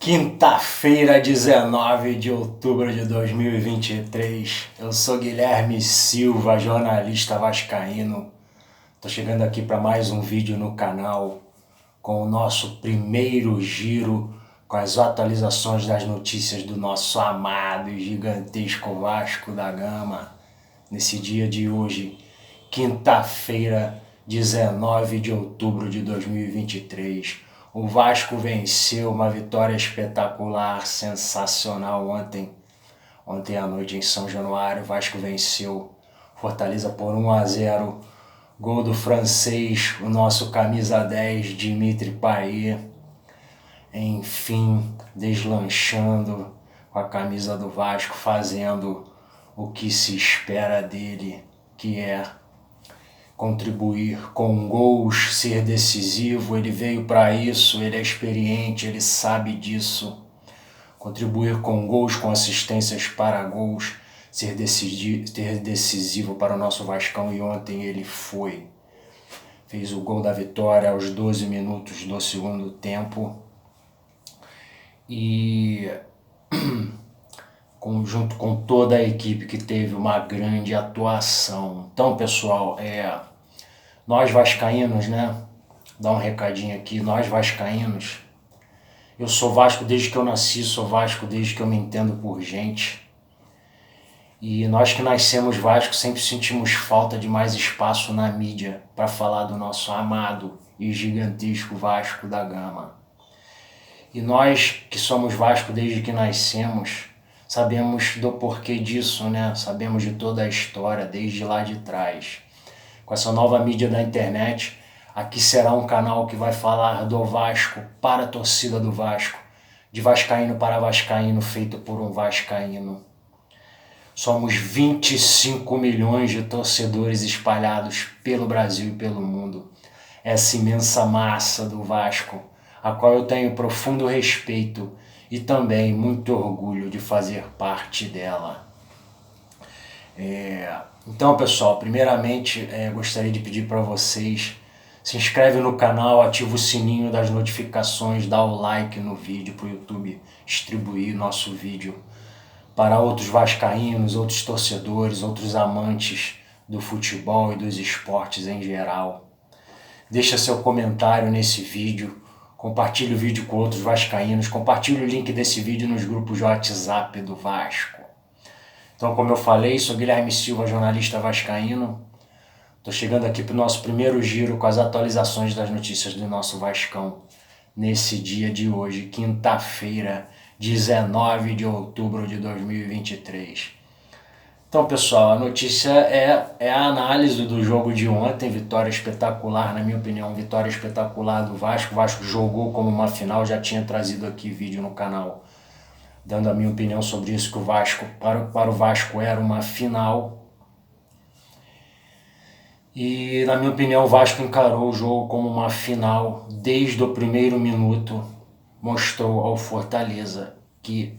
Quinta-feira, 19 de outubro de 2023. Eu sou Guilherme Silva, jornalista vascaíno. Tô chegando aqui para mais um vídeo no canal com o nosso primeiro giro com as atualizações das notícias do nosso amado e gigantesco Vasco da Gama. Nesse dia de hoje, quinta-feira, 19 de outubro de 2023. O Vasco venceu uma vitória espetacular, sensacional ontem à noite em São Januário. O Vasco venceu Fortaleza por 1-0. Gol do francês, o nosso camisa 10, Dimitri Payet. Enfim, deslanchando com a camisa do Vasco, fazendo o que se espera dele, que é contribuir com gols, ser decisivo. Ele veio para isso, ele é experiente, ele sabe disso. Contribuir com gols, com assistências para gols, ser decisivo para o nosso Vascão, e ontem ele foi. Fez o gol da vitória aos 12 minutos do segundo tempo e junto com toda a equipe que teve uma grande atuação. Então, pessoal, nós vascaínos, né? Dá um recadinho aqui, nós vascaínos. Eu sou Vasco desde que eu nasci, sou Vasco desde que eu me entendo por gente. E nós que nascemos Vasco sempre sentimos falta de mais espaço na mídia para falar do nosso amado e gigantesco Vasco da Gama. E nós que somos Vasco desde que nascemos, sabemos do porquê disso, né? Sabemos de toda a história, desde lá de trás. Com essa nova mídia da internet, aqui será um canal que vai falar do Vasco para a torcida do Vasco, de vascaíno para vascaíno, feito por um vascaíno. Somos 25 milhões de torcedores espalhados pelo Brasil e pelo mundo. Essa imensa massa do Vasco, a qual eu tenho profundo respeito e também muito orgulho de fazer parte dela. Então, pessoal, primeiramente gostaria de pedir para vocês: se inscreve no canal, ativa o sininho das notificações, dá o like no vídeo para o YouTube distribuir nosso vídeo para outros vascaínos, outros torcedores, outros amantes do futebol e dos esportes em geral. Deixa seu comentário nesse vídeo, compartilhe o vídeo com outros vascaínos, compartilhe o link desse vídeo nos grupos de WhatsApp do Vasco. Então, como eu falei, sou Guilherme Silva, jornalista vascaíno. Estou chegando aqui para o nosso primeiro giro com as atualizações das notícias do nosso Vascão nesse dia de hoje, quinta-feira, 19 de outubro de 2023. Então, pessoal, a notícia é a análise do jogo de ontem, vitória espetacular, na minha opinião, vitória espetacular do Vasco. O Vasco jogou como uma final, já tinha trazido aqui vídeo no canal dando a minha opinião sobre isso, que o Vasco, para o Vasco era uma final. E, na minha opinião, o Vasco encarou o jogo como uma final desde o primeiro minuto. Mostrou ao Fortaleza que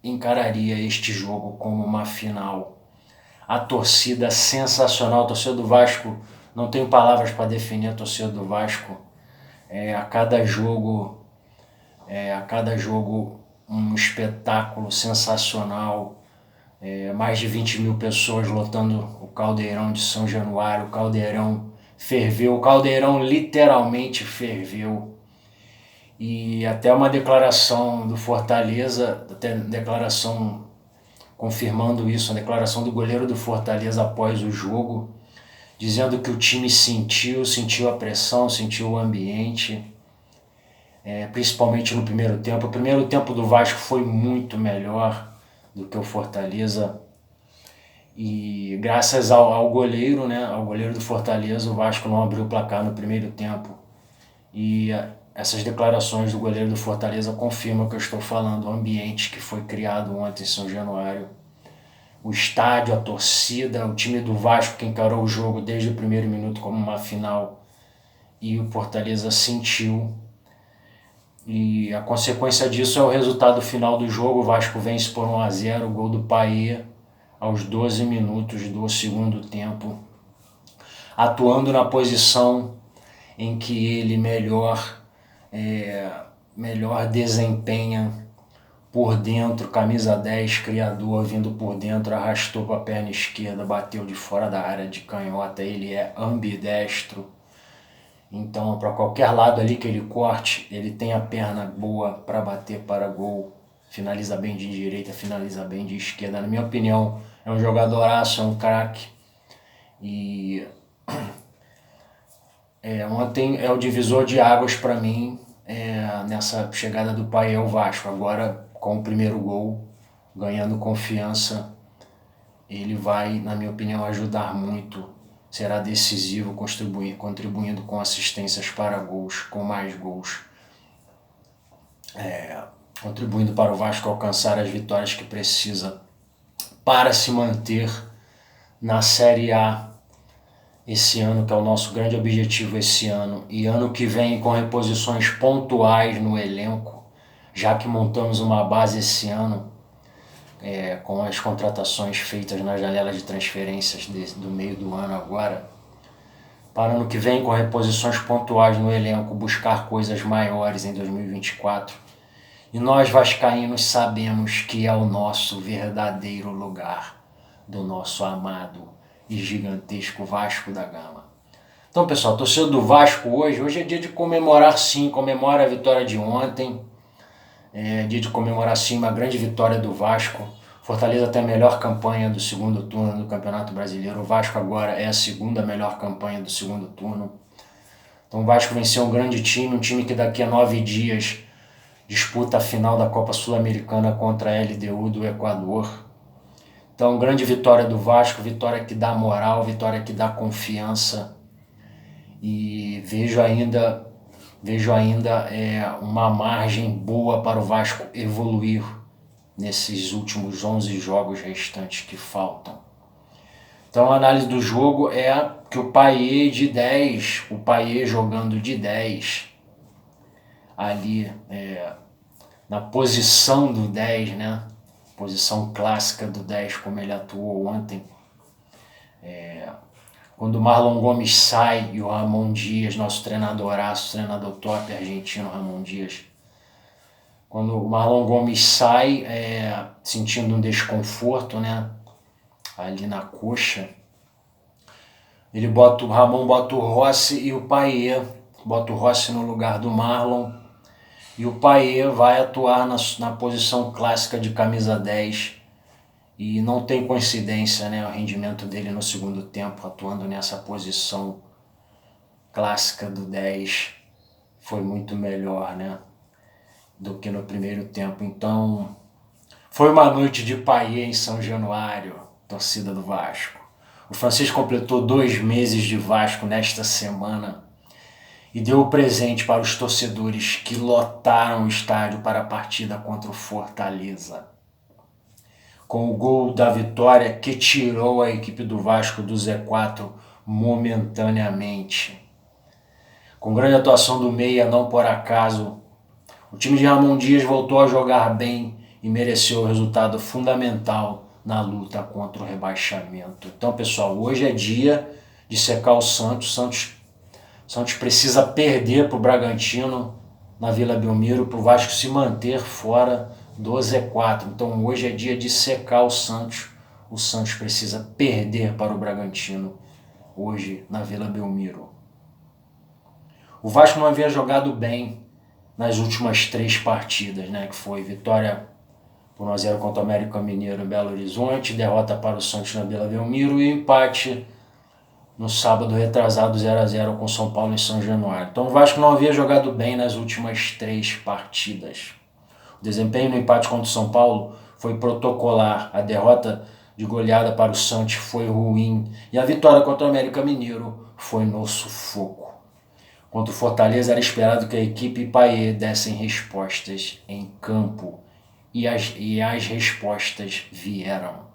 encararia este jogo como uma final. A torcida sensacional, a torcida do Vasco, não tenho palavras para definir a torcida do Vasco. A cada jogo um espetáculo sensacional. Mais de 20 mil pessoas lotando o Caldeirão de São Januário. O Caldeirão ferveu, o Caldeirão literalmente ferveu. E até uma declaração do Fortaleza, até declaração confirmando isso, a declaração do goleiro do Fortaleza após o jogo, dizendo que o time sentiu a pressão, sentiu o ambiente, principalmente no primeiro tempo. O primeiro tempo do Vasco foi muito melhor do que o Fortaleza, e graças ao goleiro, né, ao goleiro do Fortaleza, o Vasco não abriu o placar no primeiro tempo. E essas declarações do goleiro do Fortaleza confirmam o que eu estou falando, o ambiente que foi criado ontem em São Januário. O estádio, a torcida, o time do Vasco que encarou o jogo desde o primeiro minuto como uma final, e o Fortaleza sentiu. E a consequência disso é o resultado final do jogo. O Vasco vence por 1-0, o gol do Payet aos 12 minutos do segundo tempo, atuando na posição em que ele melhor melhor desempenha por dentro, camisa 10, criador, vindo por dentro, arrastou para a perna esquerda, bateu de fora da área de canhota, ele é ambidestro. Então, para qualquer lado ali que ele corte, ele tem a perna boa para bater para gol. Finaliza bem de direita, finaliza bem de esquerda. Na minha opinião, é um jogadoraço, é um craque. E ontem é o divisor de águas para mim, nessa chegada do Payet ao Vasco. Agora, com o primeiro gol, ganhando confiança, ele vai, na minha opinião, ajudar muito. Será decisivo, contribuindo com assistências para gols, com mais gols. Contribuindo para o Vasco alcançar as vitórias que precisa para se manter na Série A esse ano, que é o nosso grande objetivo esse ano, e ano que vem com reposições pontuais no elenco, já que montamos uma base esse ano, com as contratações feitas na janela de transferências do meio do ano agora, para ano que vem com reposições pontuais no elenco, buscar coisas maiores em 2024. E nós vascaínos sabemos que é o nosso verdadeiro lugar, do nosso amado e gigantesco Vasco da Gama. Então, pessoal, torcedor do Vasco hoje é dia de comemorar sim, comemora a vitória de ontem, é dia de comemorar sim uma grande vitória do Vasco. Fortaleza tem a melhor campanha do segundo turno do Campeonato Brasileiro, o Vasco agora é a segunda melhor campanha do segundo turno. Então o Vasco venceu um grande time, um time que daqui a 9 dias disputa a final da Copa Sul-Americana contra a LDU do Equador. Então, grande vitória do Vasco, vitória que dá moral, vitória que dá confiança. E vejo ainda uma margem boa para o Vasco evoluir nesses últimos 11 jogos restantes que faltam. Então, a análise do jogo é que o Payet de 10, o Payet jogando de 10, ali na posição do 10, né? Posição clássica do 10, como ele atuou ontem. Quando o Marlon Gomes sai e o Ramon Dias, nosso treinadoraço, treinador top argentino Ramon Dias, quando o Marlon Gomes sai sentindo um desconforto, né, ali na coxa, o Ramon bota o Rossi e o Payet, bota o Rossi no lugar do Marlon, e o Payet vai atuar na posição clássica de camisa 10, e não tem coincidência, né, o rendimento dele no segundo tempo, atuando nessa posição clássica do 10, foi muito melhor, né, do que no primeiro tempo. Então, foi uma noite de Payet em São Januário, torcida do Vasco. O francês completou 2 meses de Vasco nesta semana e deu o presente para os torcedores que lotaram o estádio para a partida contra o Fortaleza. Com o gol da vitória que tirou a equipe do Vasco do Z4 momentaneamente. Com grande atuação do meia, não por acaso, o time de Ramon Dias voltou a jogar bem e mereceu o resultado fundamental na luta contra o rebaixamento. Então, pessoal, hoje é dia de secar o Santos. Santos precisa perder para o Bragantino na Vila Belmiro para o Vasco se manter fora do Z4. Então hoje é dia de secar o Santos. O Santos precisa perder para o Bragantino hoje na Vila Belmiro. O Vasco não havia jogado bem nas últimas 3 partidas, né? Que foi vitória por 1-0 contra o América Mineiro em Belo Horizonte, derrota para o Santos na Vila Belmiro e empate no sábado retrasado 0-0 com São Paulo em São Januário. Então o Vasco não havia jogado bem nas últimas 3 partidas. O desempenho no empate contra o São Paulo foi protocolar, a derrota de goleada para o Santos foi ruim e a vitória contra o América Mineiro foi no sufoco. Contra o Fortaleza era esperado que a equipe e Payet dessem respostas em campo e as respostas vieram.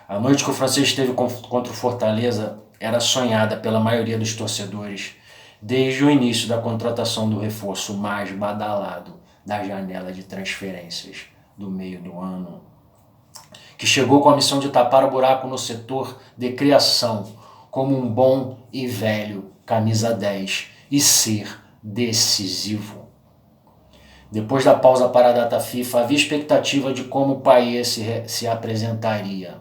A noite que o francês esteve contra o Fortaleza era sonhada pela maioria dos torcedores desde o início da contratação do reforço mais badalado da janela de transferências do meio do ano, que chegou com a missão de tapar o buraco no setor de criação como um bom e velho camisa 10 e ser decisivo. Depois da pausa para a data FIFA, havia expectativa de como o país se apresentaria.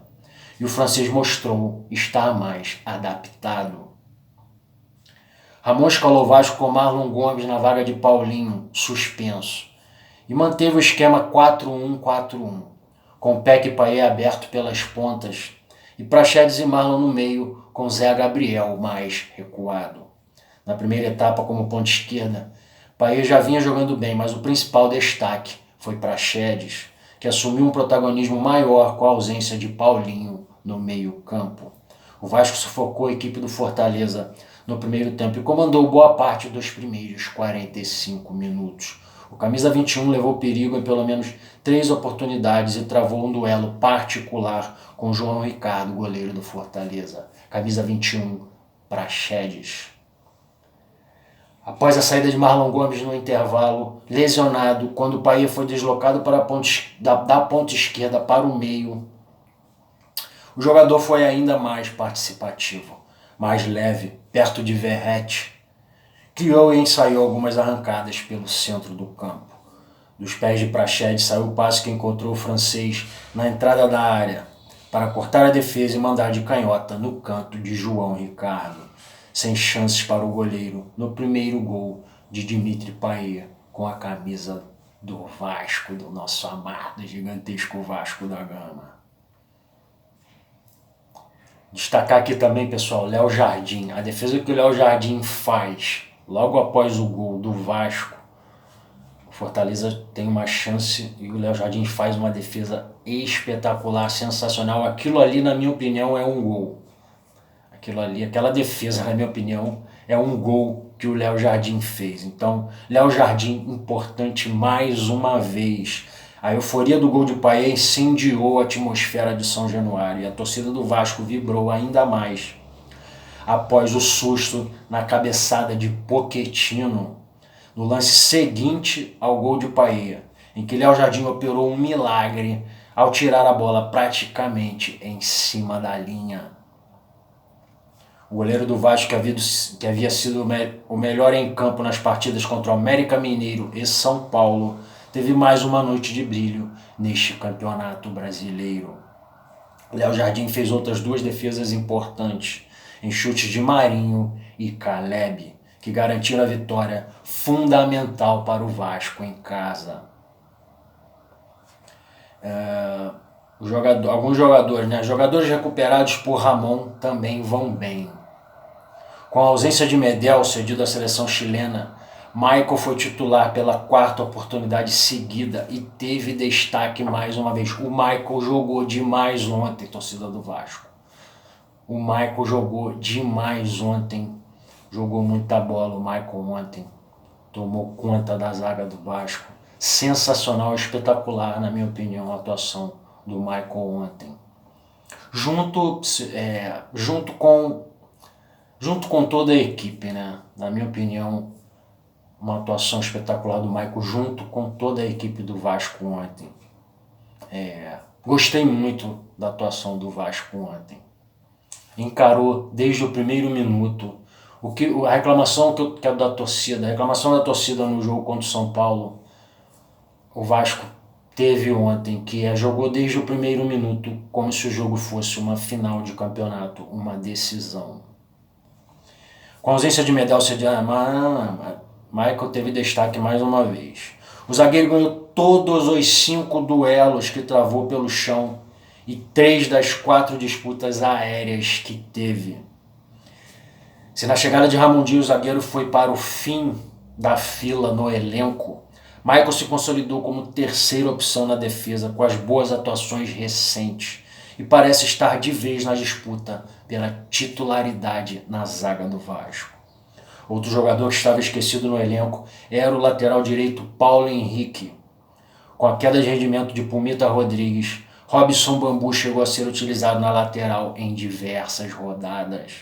E o francês mostrou estar mais adaptado. Ramon escalou o Vasco com Marlon Gomes na vaga de Paulinho, suspenso. E manteve o esquema 4-1-4-1, com Peck e Payet aberto pelas pontas e Praxedes e Marlon no meio, com Zé Gabriel mais recuado. Na primeira etapa, como ponta esquerda, Payet já vinha jogando bem, mas o principal destaque foi Praxedes, que assumiu um protagonismo maior com a ausência de Paulinho no meio-campo. O Vasco sufocou a equipe do Fortaleza no primeiro tempo e comandou boa parte dos primeiros 45 minutos. O camisa 21 levou perigo em pelo menos 3 oportunidades e travou um duelo particular com João Ricardo, goleiro do Fortaleza. Camisa 21, Praxedes. Após a saída de Marlon Gomes no intervalo, lesionado, quando o Payet foi deslocado para da ponta esquerda para o meio, o jogador foi ainda mais participativo, mais leve, perto de Verratti. Criou e ensaiou algumas arrancadas pelo centro do campo. Dos pés de Praxedes saiu o passe que encontrou o francês na entrada da área para cortar a defesa e mandar de canhota no canto de João Ricardo, sem chances para o goleiro no primeiro gol de Dimitri Payet com a camisa do Vasco, do nosso amado gigantesco Vasco da Gama. Destacar aqui também, pessoal, Léo Jardim. A defesa que o Léo Jardim faz logo após o gol do Vasco, o Fortaleza tem uma chance e o Léo Jardim faz uma defesa espetacular, sensacional. Aquilo ali, na minha opinião, é um gol. Aquilo ali, aquela defesa, na minha opinião, é um gol que o Léo Jardim fez. Então, Léo Jardim, importante mais uma vez. A euforia do gol de Payet incendiou a atmosfera de São Januário e a torcida do Vasco vibrou ainda mais após o susto na cabeçada de Pochettino no lance seguinte ao gol de Payet, em que Léo Jardim operou um milagre ao tirar a bola praticamente em cima da linha. O goleiro do Vasco, que havia sido o melhor em campo nas partidas contra o América Mineiro e São Paulo, teve mais uma noite de brilho neste campeonato brasileiro. Léo Jardim fez outras 2 defesas importantes em chutes de Marinho e Caleb, que garantiram a vitória fundamental para o Vasco em casa. Alguns jogadores, jogadores recuperados por Ramon também vão bem. Com a ausência de Medel, cedido à seleção chilena, Michael foi titular pela 4ª oportunidade seguida e teve destaque mais uma vez. O Michael jogou demais ontem, torcida do Vasco. O Michael jogou demais ontem. Jogou muita bola o Michael ontem. Tomou conta da zaga do Vasco. Sensacional, espetacular, na minha opinião, a atuação do Michael ontem. Junto com toda a equipe, né? Na minha opinião, uma atuação espetacular do Michael junto com toda a equipe do Vasco ontem. Gostei muito da atuação do Vasco ontem. Encarou desde o primeiro minuto. A reclamação que eu quero da torcida, a reclamação da torcida no jogo contra o São Paulo, o Vasco teve ontem, que jogou desde o primeiro minuto como se o jogo fosse uma final de campeonato, uma decisão. Com a ausência de Medel, Michael teve destaque mais uma vez. O zagueiro ganhou todos os 5 duelos que travou pelo chão e 3 das 4 disputas aéreas que teve. Se na chegada de Ramondinho o zagueiro foi para o fim da fila no elenco, Michael se consolidou como terceira opção na defesa com as boas atuações recentes e parece estar de vez na disputa pela titularidade na zaga do Vasco. Outro jogador que estava esquecido no elenco era o lateral direito Paulo Henrique. Com a queda de rendimento de Pumita Rodrigues, Robson Bambu chegou a ser utilizado na lateral em diversas rodadas.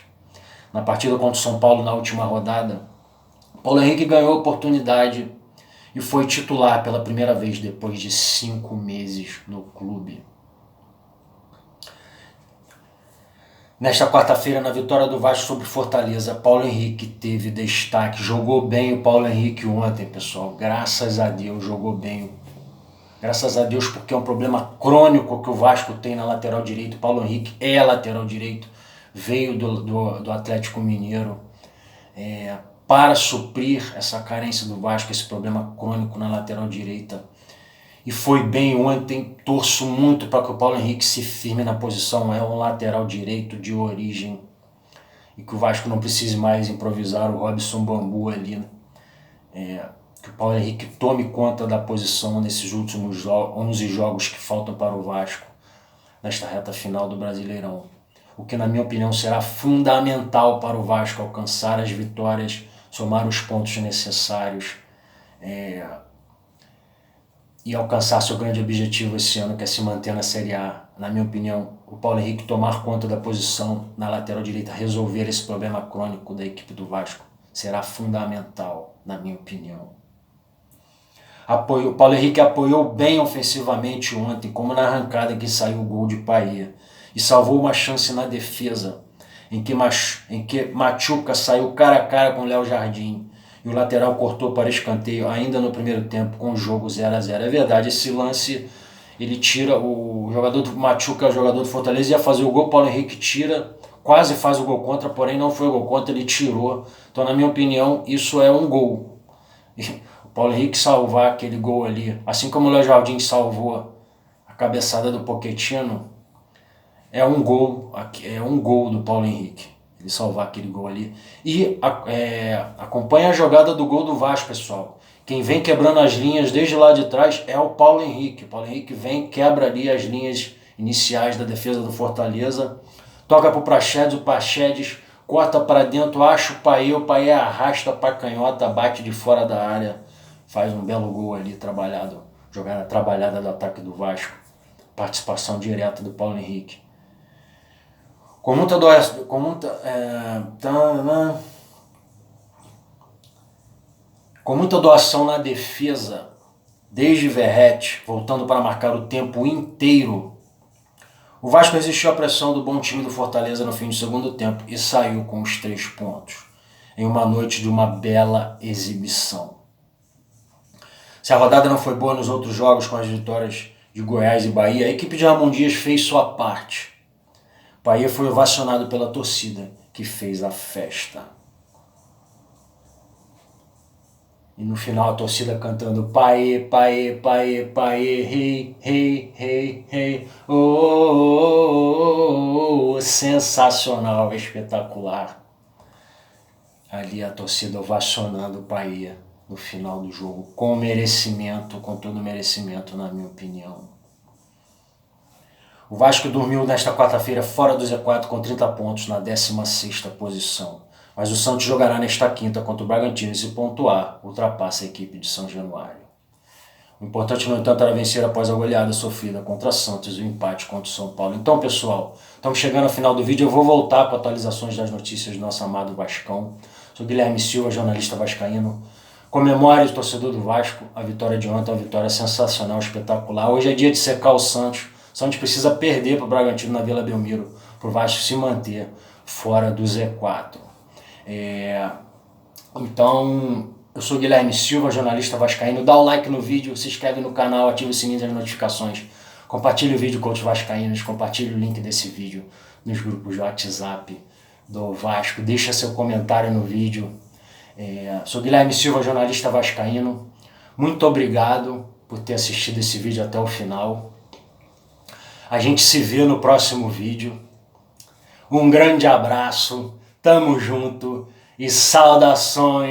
Na partida contra o São Paulo na última rodada, Paulo Henrique ganhou a oportunidade e foi titular pela primeira vez depois de 5 meses no clube. Nesta quarta-feira, na vitória do Vasco sobre Fortaleza, Paulo Henrique teve destaque, jogou bem o Paulo Henrique ontem, pessoal, graças a Deus, jogou bem. Graças a Deus, porque é um problema crônico que o Vasco tem na lateral direito. O Paulo Henrique é lateral direito, veio do Atlético Mineiro para suprir essa carência do Vasco, esse problema crônico na lateral direita. E foi bem ontem, torço muito para que o Paulo Henrique se firme na posição, é um lateral direito de origem, e que o Vasco não precise mais improvisar o Robson Bambu ali, que o Paulo Henrique tome conta da posição nesses últimos 11 jogos que faltam para o Vasco, nesta reta final do Brasileirão. O que, na minha opinião, será fundamental para o Vasco alcançar as vitórias, somar os pontos necessários, e alcançar seu grande objetivo esse ano, que é se manter na Série A. Na minha opinião, o Paulo Henrique tomar conta da posição na lateral direita, resolver esse problema crônico da equipe do Vasco, será fundamental, na minha opinião. O Paulo Henrique apoiou bem ofensivamente ontem, como na arrancada que saiu o gol de Payet, e salvou uma chance na defesa, em que Machuca saiu cara a cara com o Léo Jardim, e o lateral cortou para escanteio ainda no primeiro tempo, com o jogo 0-0. É verdade, esse lance, ele tira, o jogador do Machuca, o jogador do Fortaleza, ia fazer o gol, o Paulo Henrique tira, quase faz o gol contra, porém não foi o gol contra, ele tirou. Então, na minha opinião, isso é um gol. O Paulo Henrique salvar aquele gol ali, assim como o Léo Jardim salvou a cabeçada do Pochettino, é um gol do Paulo Henrique. Ele salvar aquele gol ali. E acompanha a jogada do gol do Vasco, pessoal. Quem vem quebrando as linhas desde lá de trás é o Paulo Henrique. O Paulo Henrique vem, quebra ali as linhas iniciais da defesa do Fortaleza, toca pro Praxedes, o Praxedes corta para dentro, acha o Payet arrasta para canhota, bate de fora da área, faz um belo gol ali, jogada trabalhada do ataque do Vasco. Participação direta do Paulo Henrique. Com muita doação na defesa, desde Verratti, voltando para marcar o tempo inteiro, o Vasco resistiu à pressão do bom time do Fortaleza no fim do segundo tempo e saiu com os 3 pontos, em uma noite de uma bela exibição. Se a rodada não foi boa nos outros jogos com as vitórias de Goiás e Bahia, a equipe de Ramon Dias fez sua parte. Payet foi ovacionado pela torcida, que fez a festa. E no final a torcida cantando Payet, Payet, Payet, Payet, hey, hey, hey, hey, oh, oh, oh, oh, sensacional, espetacular. Ali a torcida ovacionando o Payet no final do jogo, com merecimento, com todo merecimento, na minha opinião. O Vasco dormiu nesta quarta-feira fora do Z4 com 30 pontos na 16ª posição. Mas o Santos jogará nesta quinta contra o Bragantino e, se pontuar, ultrapassa a equipe de São Januário. O importante, no entanto, era vencer após a goleada sofrida contra Santos e o empate contra o São Paulo. Então, pessoal, estamos chegando ao final do vídeo. Eu vou voltar com atualizações das notícias do nosso amado Vascão. Sou Guilherme Silva, jornalista vascaíno. Comemore, torcedor do Vasco, a vitória de ontem, uma vitória sensacional, espetacular. Hoje é dia de secar o Santos. O Santos precisa perder para o Bragantino na Vila Belmiro, para o Vasco se manter fora do Z4. Então, eu sou Guilherme Silva, jornalista vascaíno. Dá o like no vídeo, se inscreve no canal, ativa o sininho das notificações. Compartilhe o vídeo com outros vascaínos, compartilhe o link desse vídeo nos grupos de WhatsApp do Vasco. Deixa seu comentário no vídeo. Sou Guilherme Silva, jornalista vascaíno. Muito obrigado por ter assistido esse vídeo até o final. A gente se vê no próximo vídeo. Um grande abraço, tamo junto e saudações!